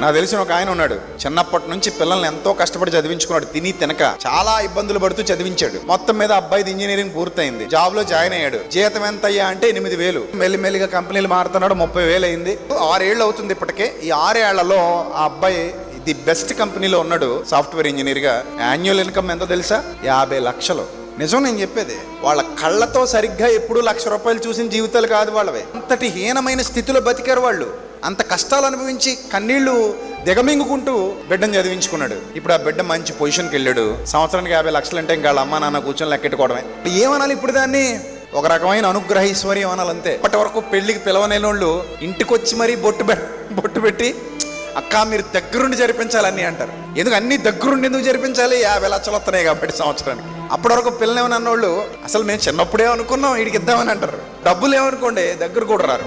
నాకు తెలిసిన ఒక ఆయన ఉన్నాడు, చిన్నప్పటి నుంచి పిల్లల్ని ఎంతో కష్టపడి చదివించుకున్నాడు. తిని తినక చాలా ఇబ్బందులు పడుతూ చదివించాడు. మొత్తం మీద అబ్బాయిది ఇంజనీరింగ్ పూర్తయింది, జాబ్ లో జాయిన్ అయ్యాడు. జీతం ఎంత అయ్యా అంటే 8,000. మెల్లిమెల్లిగా కంపెనీలు మారుతున్నాడు, 30,000 అయింది. 6 ఏళ్ళు అవుతుంది ఇప్పటికే. ఈ 6 ఏళ్లలో ఆ అబ్బాయి ది బెస్ట్ కంపెనీలో ఉన్నాడు సాఫ్ట్వేర్ ఇంజనీర్ గా. యాన్యువల్ ఇన్కమ్ ఎంతో తెలుసా? 50 లక్షలు. నిజం నేను చెప్పేది. వాళ్ళ కళ్ళతో సరిగ్గా ఎప్పుడు ₹1,00,000 చూసిన జీవితాలు కాదు వాళ్ళవి. అంతటి హీనమైన స్థితిలో బతికారు వాళ్ళు. అంత కష్టాలు అనుభవించి కన్నీళ్లు దిగమింగుకుంటూ బిడ్డను చదివించుకున్నాడు. ఇప్పుడు ఆ బిడ్డ మంచి పొజిషన్కి వెళ్ళాడు. సంవత్సరానికి 50 లక్షలు అంటే ఇంకా వాళ్ళ అమ్మ నాన్న కూర్చొని లెక్కెట్టుకోవడమే. ఏమనాలి ఇప్పుడు దాన్ని? ఒక రకమైన అనుగ్రహైశ్వర్యం అనాలి అంతే. అప్పటి వరకు పెళ్లికి పిలవనేనోళ్ళు ఇంటికి వచ్చి మరీ బొట్టు పెట్టి అక్క మీరు దగ్గరుండి జరిపించాలని అంటారు. ఎందుకు అన్ని దగ్గరుండి ఎందుకు జరిపించాలి? 50 లక్షలు వస్తున్నాయి కాబట్టి సంవత్సరానికి. అప్పటి వరకు పిల్లలేమని అన్నోళ్ళు అసలు మేము చిన్నప్పుడే అనుకున్నాం వీడికి ఇద్దామని అంటారు. డబ్బులు ఏమనుకోండి దగ్గర కూడా రారు.